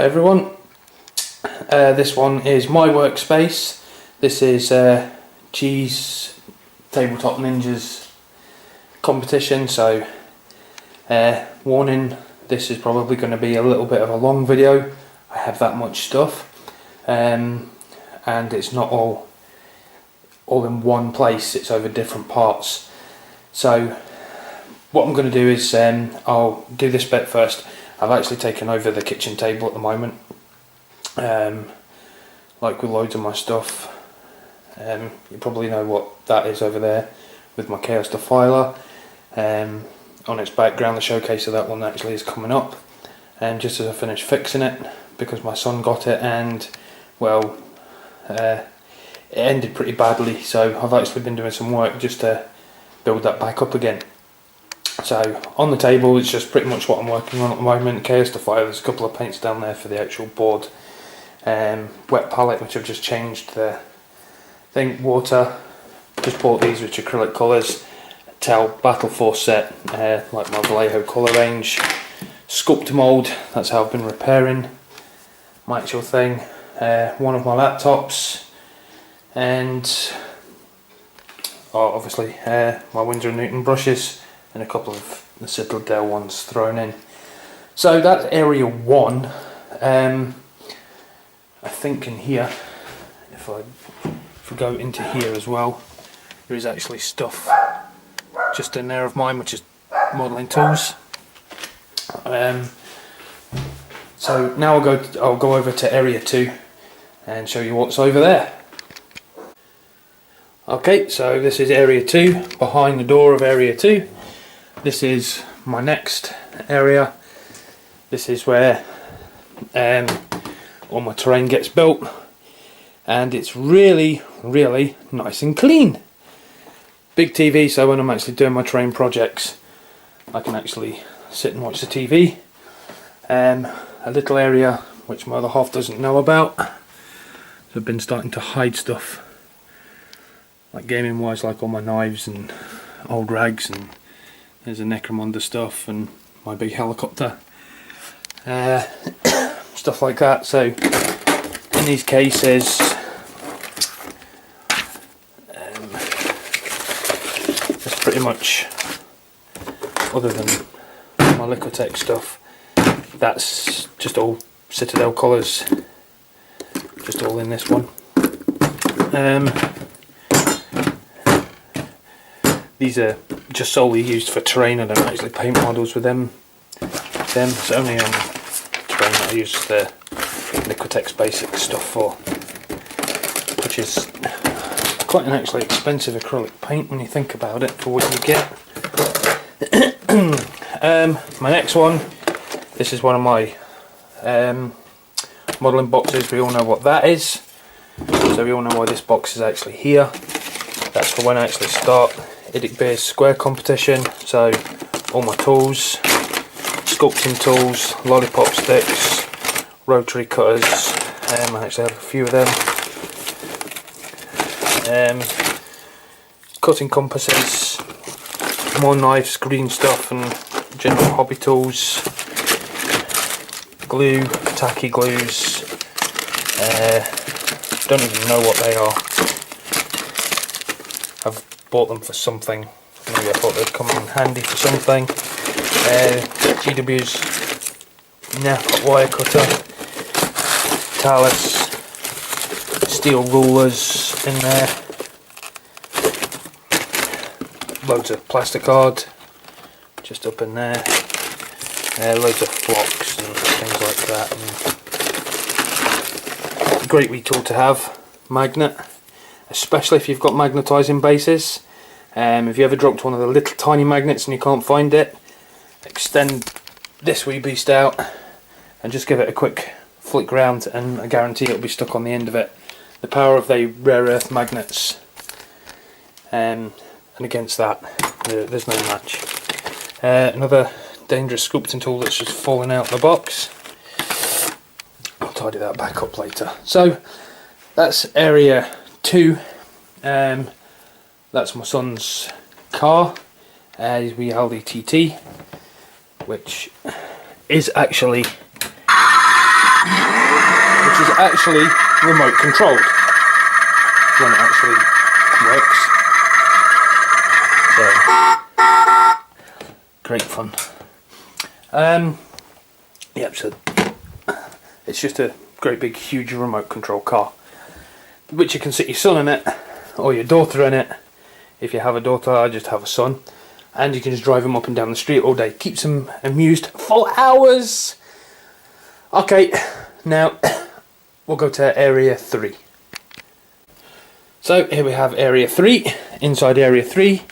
everyone, this one is my workspace. This is Cheese Tabletop Ninjas competition, so warning, this is probably going to be a little bit of a long video. I have that much stuff, and it's not all in one place, it's over different parts. So what I'm going to do is I'll do this bit first. I've actually taken over the kitchen table at the moment, like with loads of my stuff. You probably know what that is over there with my Chaos Defiler. On its background, the showcase of that one actually is coming up, and just as I finished fixing it, because my son got it and well it ended pretty badly, so I've actually been doing some work just to build that back up again. So on the table it's just pretty much what I'm working on at the moment. Chaos Defiler, there's a couple of paints down there for the actual board. Wet palette, which I've just changed the thing, water, just bought these which are acrylic colours. Tell Battle Force set, like my Vallejo colour range. Sculptor mould, that's how I've been repairing my actual thing. One of my laptops, and obviously my Winsor & Newton brushes, and a couple of the Citadel ones thrown in. So that's area 1. I think in here, if we go into here as well, there is actually stuff just in there of mine, which is modelling tools. So now I'll go over to area 2 and show you what's over there. Okay, so this is area 2, behind the door of area 2. This is my next area. This is where all my terrain gets built, and it's really nice and clean. Big TV, so when I'm actually doing my terrain projects I can actually sit and watch the TV. A little area which my other half doesn't know about, so I've been starting to hide stuff, like gaming wise, like all my knives and old rags, and there's a Necromunda stuff and my big helicopter, stuff like that. So in these cases there's pretty much, other than my Liquitech stuff, that's just all Citadel colours, just all in this one. These are just solely used for terrain. I don't actually paint models with them. It's only on terrain that I use the Liquitex basic stuff for, which is quite an actually expensive acrylic paint when you think about it for what you get. My next one, this is one of my modelling boxes. We all know what that is, so we all know why this box is actually here. That's for when I actually start Idic Beer's square competition. So all my tools, sculpting tools, lollipop sticks, rotary cutters, I actually have a few of them, cutting compasses, more knives, green stuff and general hobby tools, glue, tacky glues, don't even know what they are. I've bought them for something, maybe I thought they'd come in handy for something. GW's nap wire cutter, talus, steel rulers in there, loads of plastic card just up in there, loads of flocks and things like that. And great wee tool to have, magnet, especially if you've got magnetising bases. If you ever dropped one of the little tiny magnets and you can't find it, extend this wee beast out and just give it a quick flick round, and I guarantee it'll be stuck on the end of it. The power of the rare earth magnets, and against that there's no match. Another dangerous sculpting tool that's just falling out of the box. I'll tidy that back up later. So that's area 2. That's my son's car, his wee Aldi TT, which is actually which is actually remote controlled when it actually works. So, great fun. Yep, so it's just a great big huge remote control car, which you can sit your son in it or your daughter in it. If you have a daughter, I just have a son, and you can just drive him up and down the street all day. Keeps him amused for hours. Okay, now we'll go to area 3. So here we have area 3. Inside area 3,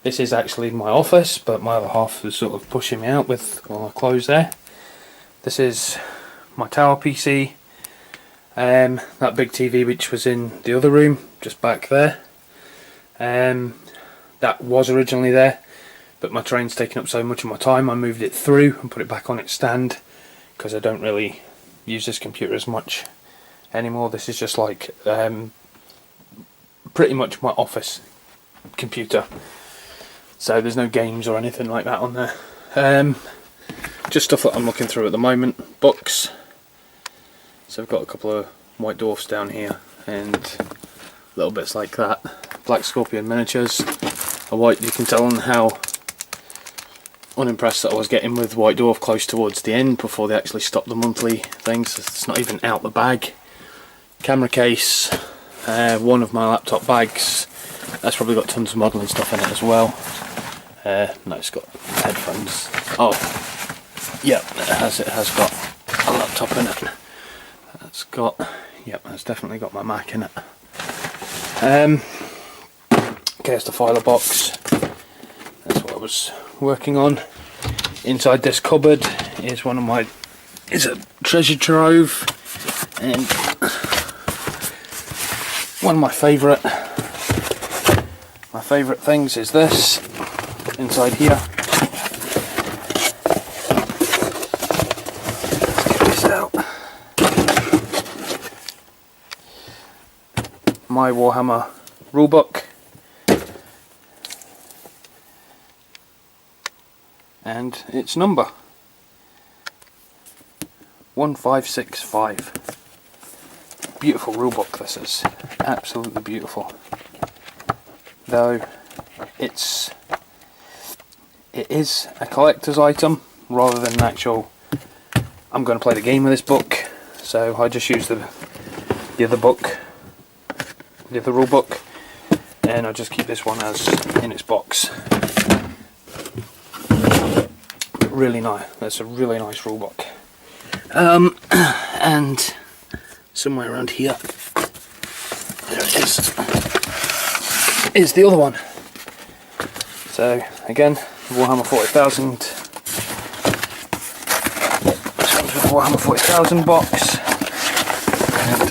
this is actually my office, but my other half is sort of pushing me out with all my clothes there. This is my tower PC, that big TV which was in the other room, just back there. That was originally there, but my train's taking up so much of my time, I moved it through and put it back on its stand, because I don't really use this computer as much anymore. This is just like pretty much my office computer, so there's no games or anything like that on there. Just stuff that I'm looking through at the moment. Books. So I've got a couple of White Dwarfs down here and little bits like that. Black Scorpion miniatures. You can tell on how unimpressed that I was getting with White Dwarf close towards the end before they actually stopped the monthly things. It's not even out the bag. Camera case. One of my laptop bags. That's probably got tons of modelling stuff in it as well. No, it's got headphones. Oh, yeah, it has got a laptop in it. It's got, yep, it's definitely got my Mac in it. Okay, it's the filer box. That's what I was working on. Inside this cupboard is a treasure trove, and one of my favourite things is this inside here. Let's get this out. My Warhammer rulebook, and its number 1565. Beautiful rulebook this is, absolutely beautiful. Though it is a collector's item rather than an actual, I'm going to play the game with this book, so I just use the other book, the other rule book, and I just keep this one as in its box. But really nice, that's a really nice rule book. And somewhere around here, there it is the other one. So again, Warhammer 40,000. This one's with the Warhammer 40,000 box, and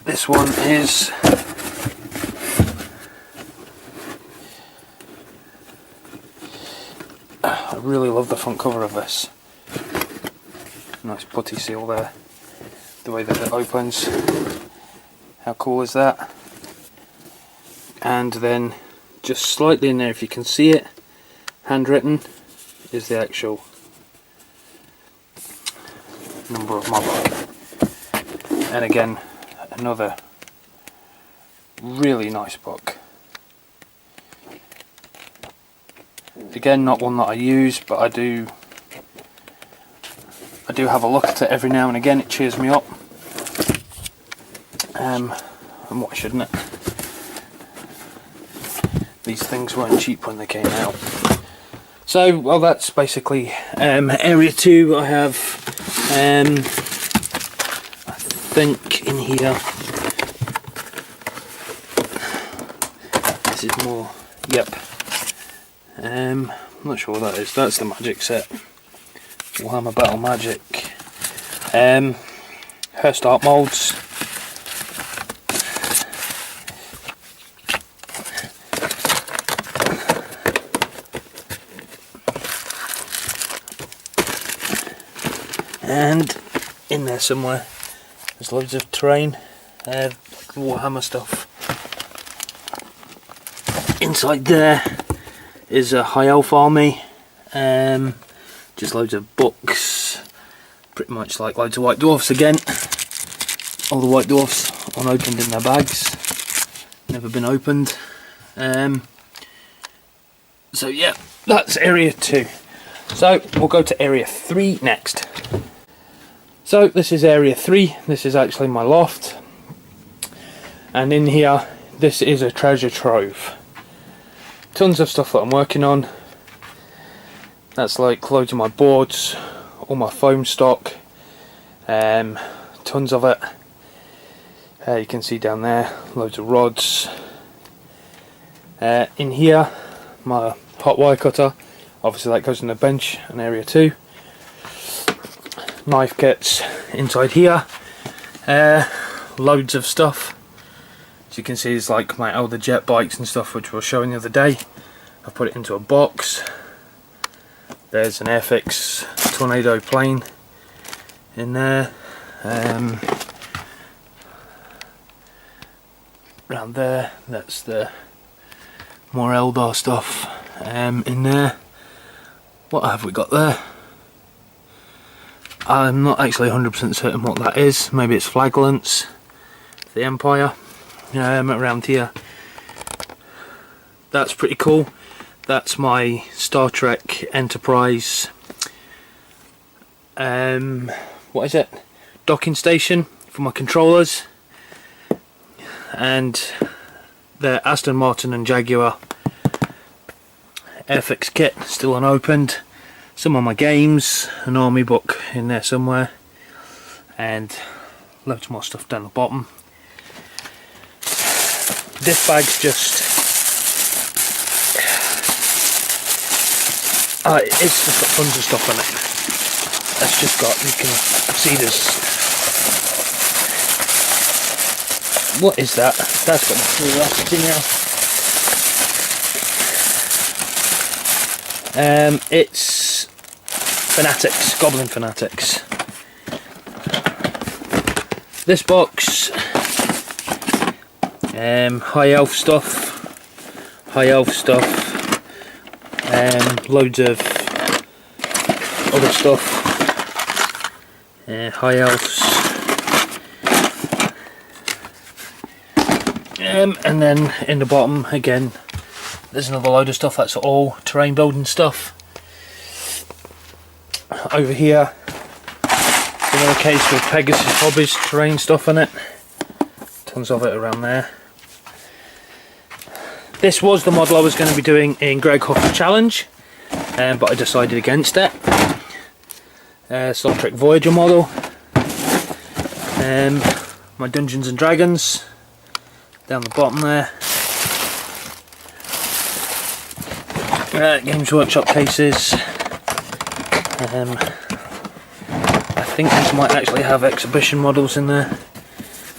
this one is I really love the front cover of this. Nice putty seal there. The way that it opens. How cool is that? And then just slightly in there, if you can see it, handwritten, is the actual number of my book. And again, another really nice book. Again, not one that I use, but I do have a look at it every now and again. It cheers me up. And why shouldn't it? These things weren't cheap when they came out. So, well, that's basically area 2. I have, I think in here, this is more, yep. I'm not sure what that is. That's the magic set. Warhammer Battle Magic. Hearst art molds. And in there somewhere, there's loads of terrain, Warhammer stuff. Inside there is a High Elf army, just loads of books, Pretty much like loads of white dwarfs again. All the white dwarfs unopened in their bags, never been opened. So yeah, that's area 2. So we'll go to area 3 next. So this is area 3. This is actually my loft, and in here this is a treasure trove. Tons of stuff that I'm working on. That's like loads of my boards, all my foam stock, tons of it. You can see down there loads of rods. In here my hot wire cutter, obviously that goes in the bench in area 2. Knife kits inside here. Loads of stuff. As you can see, it's like my older jet bikes and stuff which we were showing the other day. I've put it into a box. There's an Airfix Tornado plane in there. Around there, that's the more Eldar stuff in there. What have we got there? I'm not actually 100% certain what that is. Maybe it's flaglants, the Empire. Around here, that's pretty cool. That's my Star Trek Enterprise what is it? Docking station for my controllers. And the Aston Martin and Jaguar Airfix kit, still unopened. Some of my games, an army book in there somewhere, and loads more stuff down the bottom. This bag's just it's just got tons of stuff in it. That's just got, you can see this. What is that? That's got my curiosity now. It's Fanatics, Goblin Fanatics. This box, high elf stuff, loads of other stuff, high elves, and then in the bottom again there's another load of stuff. That's all terrain building stuff. Over here, another case with Pegasus Hobbies terrain stuff in it. Tons of it around there. This was the model I was going to be doing in Greg Hooker's challenge, but I decided against it. Star Trek Voyager model. My Dungeons and Dragons down the bottom there. Games Workshop cases. I think these might actually have exhibition models in there.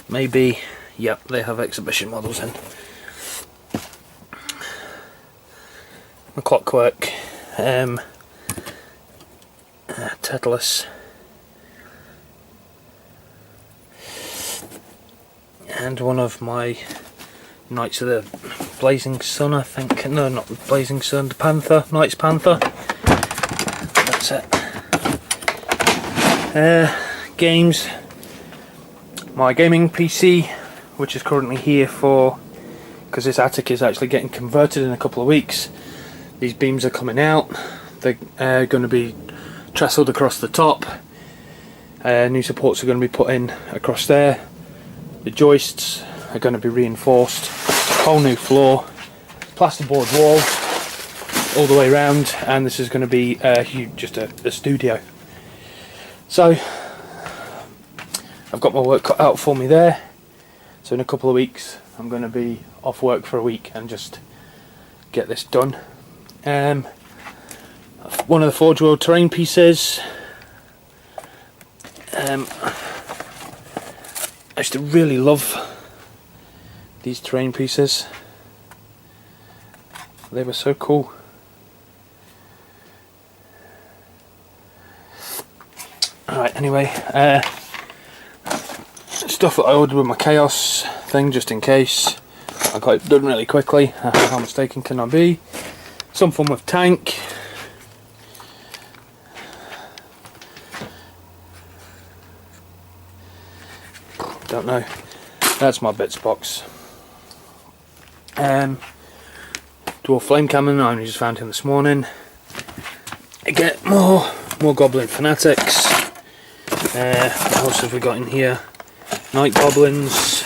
Maybe, yep, they have exhibition models in. A clockwork, Tetris, and one of my Knights of the Blazing Sun, I think. No, not the Blazing Sun, the Panther, Knights Panther. That's it. Games. My gaming PC, which is currently here for, because this attic is actually getting converted in a couple of weeks. These beams are coming out. They're going to be trestled across the top. New supports are going to be put in across there. The joists are going to be reinforced. Whole new floor, plasterboard wall all the way around, and this is going to be just a studio. So I've got my work cut out for me there. So in a couple of weeks I'm going to be off work for a week and just get this done. One of the Forge World terrain pieces. I used to really love these terrain pieces. They were so cool. Alright, anyway, stuff that I ordered with my Chaos thing, just in case. I got it done really quickly. How mistaken can I be? Some form of tank. don't know. That's my bits box. Dwarf flame cannon, I only just found him this morning. Again, more goblin fanatics. What else have we got in here? Night goblins.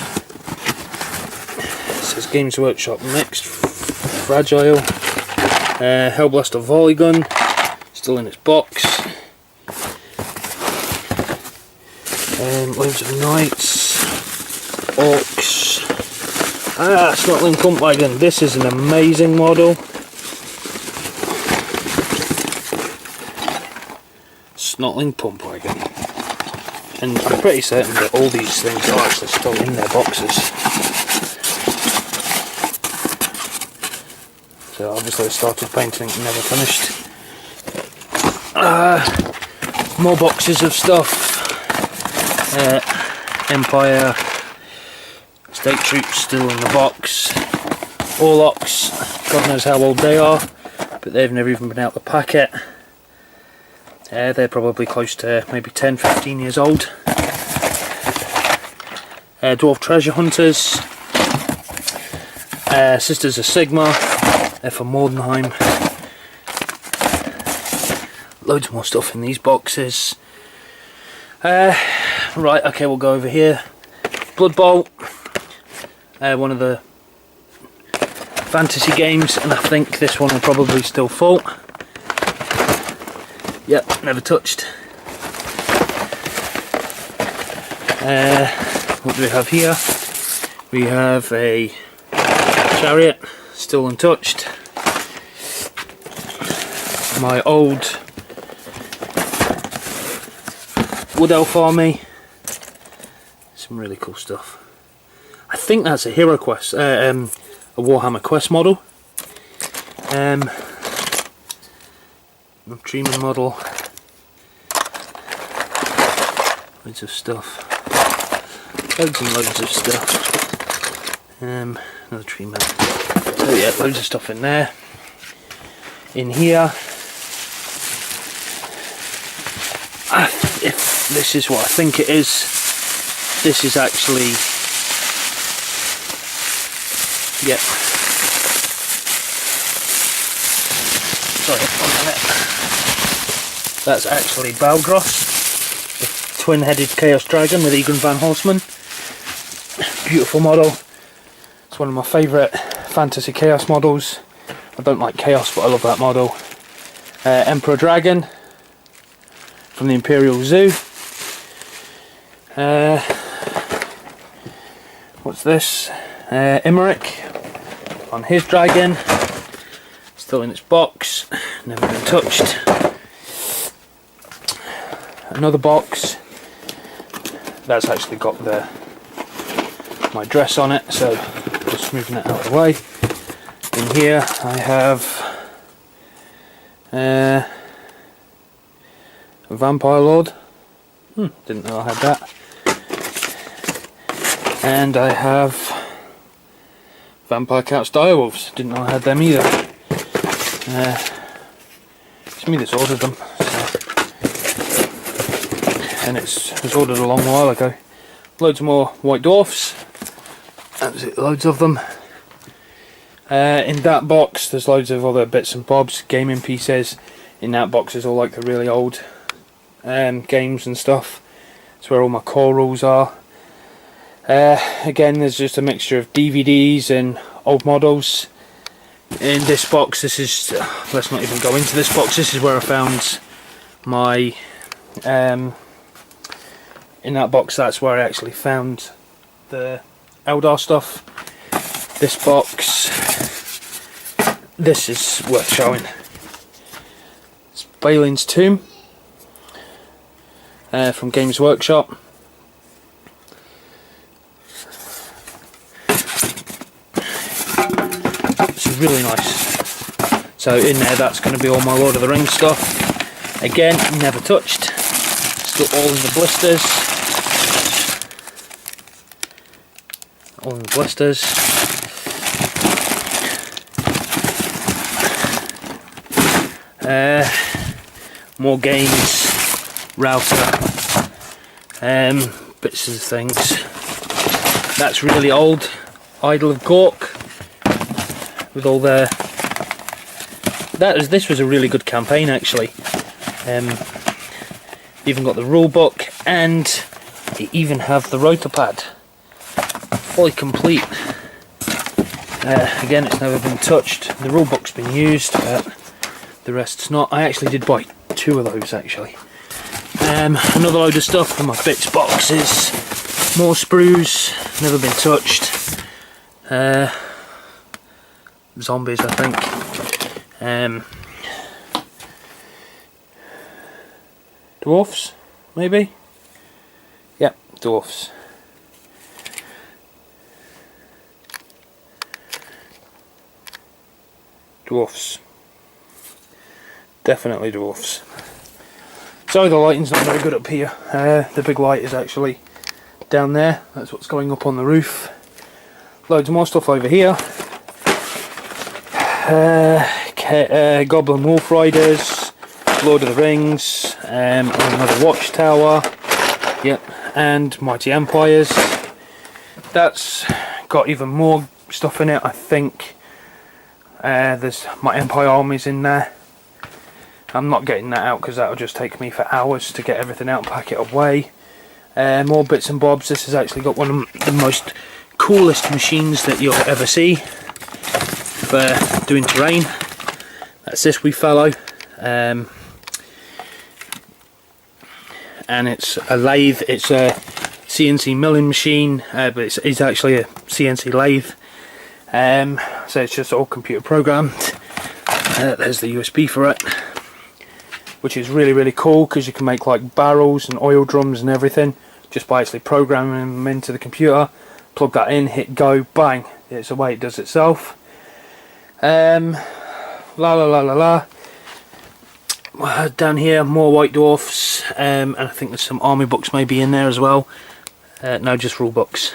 It says Games Workshop mixed, fragile. Hellblaster volley gun, still in its box. Loads of knights, orcs. Snotling pump wagon. This is an amazing model. Snotling pump wagon. And I'm pretty certain that all these things are actually still in their boxes. So obviously I started painting and never finished. More boxes of stuff. Empire State Troops still in the box. Orlocks, God knows how old they are, but they've never even been out the packet. They're probably close to maybe 10-15 years old. Dwarf Treasure Hunters. Sisters of Sigma. They're from Mordenheim. Loads more stuff in these boxes. Right, okay, we'll go over here. Blood Bowl. One of the fantasy games, and I think this one will probably still fall. Yep, never touched. What do we have here? We have a chariot, still untouched. My old Wood Elf army. Some really cool stuff. I think that's a Hero Quest, a Warhammer Quest model. Treeman model. Loads of stuff. Loads and loads of stuff. Another Treeman. So yeah, loads of stuff in there. In here, if this is what I think it is, this is actually, yep. Sorry, 1 minute. That's actually Balgros, the twin-headed Chaos Dragon with Egon Van Horseman. Beautiful model. It's one of my favourite fantasy Chaos models. I don't like Chaos, but I love that model. Emperor Dragon from the Imperial Zoo. What's this? Imeric on his dragon. Still in its box, never been touched. Another box that's actually got my dress on it, so just moving it out of the way. In here I have a Vampire Lord. Didn't know I had that. And I have Vampire Couch Direwolves. Didn't know I had them either. It's me that's ordered them, so. And it was ordered a long while ago. Loads more White Dwarfs, absolutely loads of them. In that box there's loads of other bits and bobs, gaming pieces. In that box is all like the really old games and stuff. That's where all my core rules are. Again, there's just a mixture of DVDs and old models. In this box, this is, let's not even go into this box, this is where I found my, in that box that's where I actually found the Eldar stuff. This box, this is worth showing. It's Balin's Tomb, from Games Workshop. Really nice. So in there, that's going to be all my Lord of the Rings stuff. Again, never touched. Still all in the blisters. All in the blisters. More games. Router. Bits of things. That's really old. Idol of Gork with all their. This was a really good campaign actually. Even got the rule book, and you even have the rotor pad, fully complete. Again, it's never been touched. The rule book's been used, but the rest's not. I actually did buy 2 of those actually. Another load of stuff from my bits boxes. More sprues, never been touched. Zombies, I think. Dwarfs, maybe? Yep, dwarfs. Dwarfs. Definitely dwarfs. Sorry, the lighting's not very good up here. The big light is actually down there. That's what's going up on the roof. Loads more stuff over here. Goblin Wolf Riders, Lord of the Rings, another Watchtower. Yep, and Mighty Empires. That's got even more stuff in it, I think. There's my Empire armies in there. I'm not getting that out because that'll just take me for hours to get everything out and pack it away. More bits and bobs. This has actually got one of the most coolest machines that you'll ever see for doing terrain. That's this wee fellow. And it's a lathe. It's a CNC milling machine, but it's actually a CNC lathe. So it's just all computer programmed. There's the USB for it, which is really cool because you can make like barrels and oil drums and everything just by actually programming them into the computer. Plug that in, hit go, bang, it's the way it does itself. Down here, more white dwarfs, and I think there's some army books maybe in there as well. No, just rule books.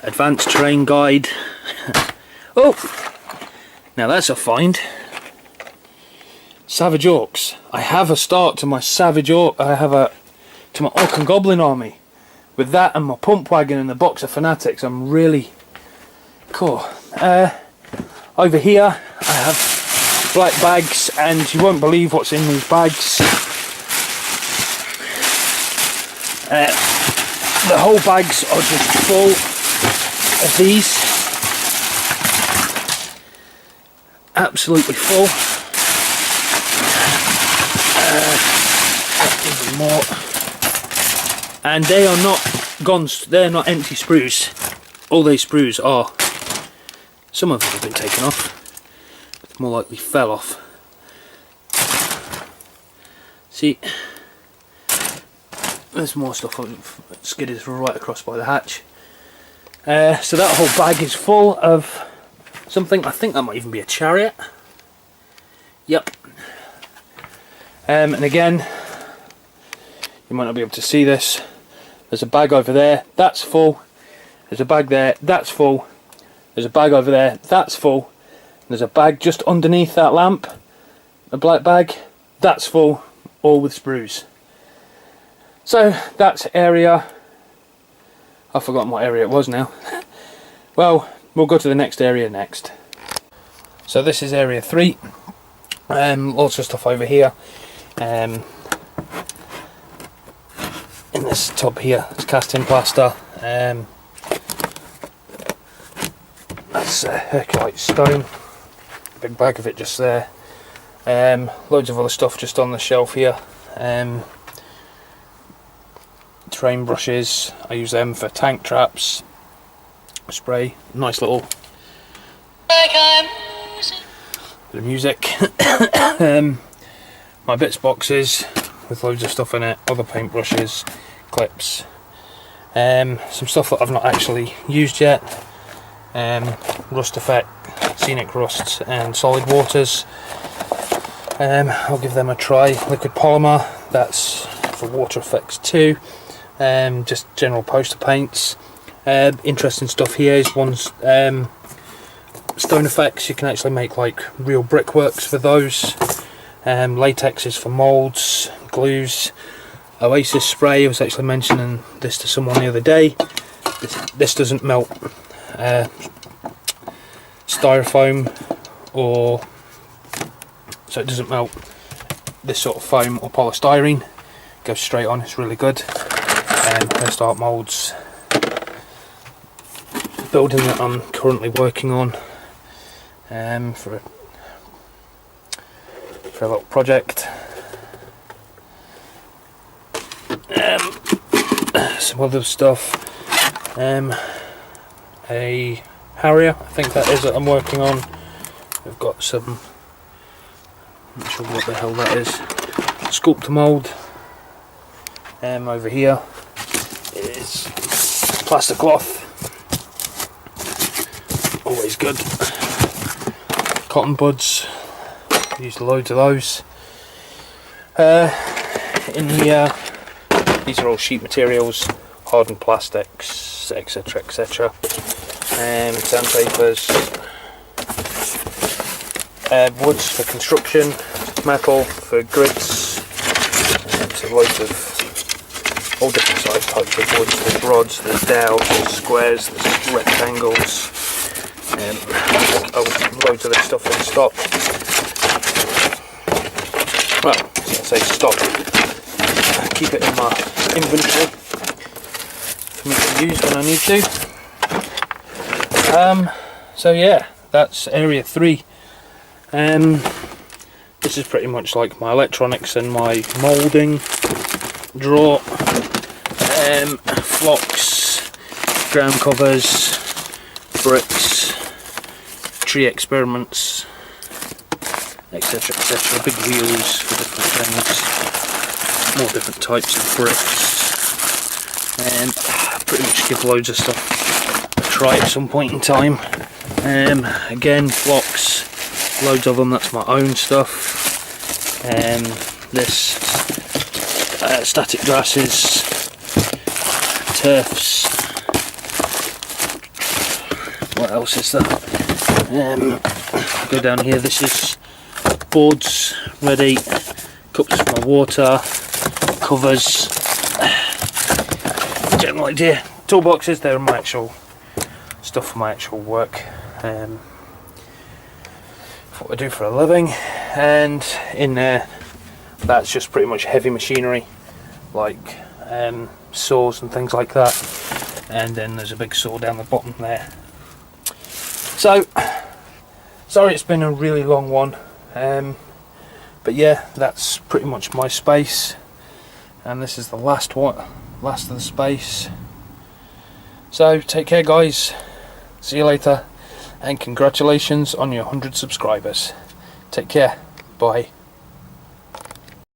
Advanced terrain guide. Oh, now that's a find. Savage Orcs. I have a start to my Savage Orc. I have to my Orc and Goblin army. With that and my pump wagon and the box of Fanatics, I'm really cool. Over here, I have black bags, and you won't believe what's in these bags. The whole bags are just full of these. Absolutely full. Even more. And they are not gone, they're not empty sprues. All these sprues are. Some of them have been taken off. But more likely fell off. See, there's more stuff skidded right across by the hatch. So that whole bag is full of something. I think that might even be a chariot. Yep. And again, you might not be able to see this. There's a bag over there, that's full. There's a bag there, that's full. There's a bag over there, that's full. There's a bag just underneath that lamp, a black bag, that's full, all with sprues. So that's area. I've forgotten what area it was now. Well, we'll go to the next area next. So this is area 3. Lots of stuff over here. In this tub here, it's cast in plaster. That's Herculite stone. Big bag of it just there. Loads of other stuff just on the shelf here. Terrain brushes. I use them for tank traps. Spray. Nice little bit of music. My bits boxes with loads of stuff in it. Other paintbrushes, clips. Some stuff that I've not actually used yet. Rust effect, scenic rusts, and solid waters. I'll give them a try. Liquid polymer, that's for water effects too. Just general poster paints. Interesting stuff here is one's stone effects. You can actually make like real brickworks for those. Latex is for moulds, glues. Oasis spray. I was actually mentioning this to someone the other day. This doesn't melt styrofoam, or so it doesn't melt this sort of foam or polystyrene. Goes straight on. It's really good. First art moulds. Building that I'm currently working on for a little project. Some other stuff. A Harrier, I think that is, that I'm working on. I've got some, I'm not sure what the hell that is. Sculptor mould. Over here is plaster cloth. Always good. Cotton buds. Use loads of those. In here, these are all sheet materials, hardened plastics, etc, etc. Sandpapers, woods for construction, metal for grids, so loads of all different size types of woods. There's rods, there's dowels, there's squares, there's rectangles, loads of this stuff in stock. Well, I say stock, keep it in my inventory for me to use when I need to. So yeah, that's area 3. This is pretty much like my electronics and my moulding drawer, flocks, ground covers, bricks, tree experiments, etc, etc. Big wheels for different things, more different types of bricks, and pretty much give loads of stuff a try at some point in time. Again, flocks, loads of them, that's my own stuff. This static grasses, turfs, what else is there? Go down here, this is boards ready, cups for my water, covers, general idea. Toolboxes, they're my actual stuff for my actual work, what I do for a living. And in there, that's just pretty much heavy machinery, like saws and things like that. And then there's a big saw down the bottom there. So, sorry it's been a really long one, but yeah, that's pretty much my space, and this is the last of the space. So take care guys, see you later, and congratulations on your 100 subscribers. Take care, bye.